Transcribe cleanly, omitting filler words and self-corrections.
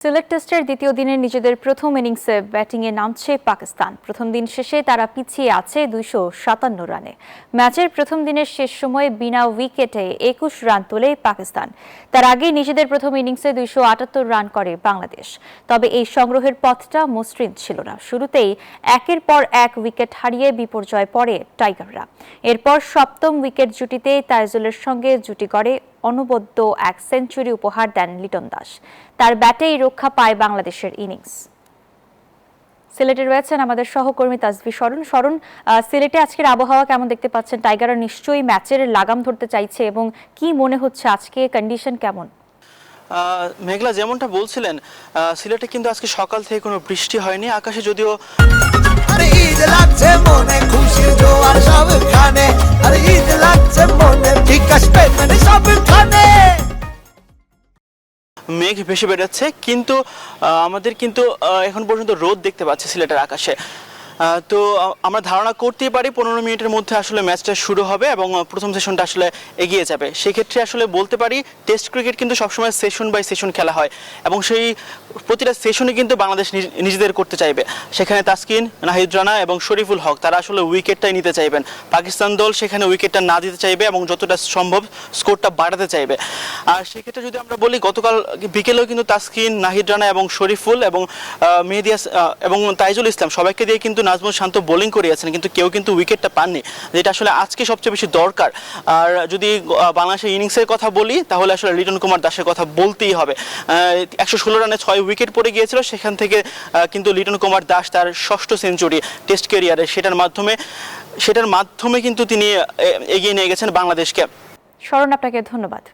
সিলেট টেস্টের দ্বিতীয় দিনের নিজেদের প্রথম ইনিংসে ব্যাটিংয়ে নামছে পাকিস্তান। প্রথম দিন শেষে তারা পিছিয়ে আছে 257 রানে। ম্যাচের প্রথম দিনের শেষ সময়ে বিনা উইকেটে 21 রান তোলে পাকিস্তান। তার আগে নিজেদের প্রথম ইনিংসে 278 রান করে বাংলাদেশ। তবে এই সংগ্রহের পথটা মসৃণ ছিল না। শুরুতেই একের পর এক উইকেট হারিয়ে বিপর্যয়ে পড়ে টাইগাররা। এরপর সপ্তম উইকেট জুটিতে তাইজুলের সঙ্গে জুটি গড়ে অনবদ্য এক সেঞ্চুরি উপহার দেন লিটন দাস। তার ব্যাটেই রক্ষা পায় বাংলাদেশের ইনিংস। সিলেটে রয়েছেন আমাদের সহকর্মী তাজভি শরণ। সিলেটে আজকের আবহাওয়া কেমন দেখতে পাচ্ছেন? টাইগাররা নিশ্চয়ই ম্যাচের লাগাম ধরতে চাইছে এবং কি মনে হচ্ছে আজকে কন্ডিশন কেমন? মেঘলা যেমনটা বলছিলেন, সিলেটে কিন্তু আজকে সকাল থেকে কোনো বৃষ্টি হয়নি। আকাশে যদিও মেঘ ভেসে বেড়াচ্ছে, কিন্তু আমাদের কিন্তু এখন পর্যন্ত রোদ দেখতে পাচ্ছি সিলেটের আকাশে। তো আমরা ধারণা করতেই পারি 15 মিনিটের মধ্যে আসলে ম্যাচটা শুরু হবে এবং প্রথম সেশনটা আসলে এগিয়ে যাবে। সেক্ষেত্রে আসলে বলতে পারি টেস্ট ক্রিকেট কিন্তু সবসময় সেশন বাই সেশন খেলা হয় এবং সেই প্রতিটা সেশনে কিন্তু বাংলাদেশ নিজেদের করতে চাইবে। সেখানে তাসকিন, নাহিদ রানা এবং শরীফুল হক তারা আসলে উইকেটটাই নিতে চাইবেন। পাকিস্তান দল সেখানে উইকেটটা না দিতে চাইবে এবং যতটা সম্ভব স্কোরটা বাড়াতে চাইবে। আর সেক্ষেত্রে যদি আমরা বলি, গতকাল বিকেলেও কিন্তু তাসকিন, নাহিদ রানা এবং শরীফুল এবং মেহেদিয়াস এবং তাইজুল ইসলাম সবাইকে দিয়ে কিন্তু নাজমুল শান্ত বোলিং করিয়েছেন, কিন্তু কেউ কিন্তু উইকেটটা পাননি, যেটা আসলে আজকে সবচেয়ে বেশি দরকার। আর যদি বাংলাদেশের ইনিংসের কথা বলি তাহলে আসলে লিটন কুমার দাসের কথা বলতেই হবে। 116 রানে 6 উইকেট পড়ে গিয়েছিল, সেখান থেকে কিন্তু লিটন কুমার দাস তার ষষ্ঠ সেঞ্চুরি টেস্ট ক্যারিয়ারে, সেটার মাধ্যমে কিন্তু তিনি এগিয়ে নিয়ে গেছেন বাংলাদেশকে। শরণ, আপনাকে ধন্যবাদ।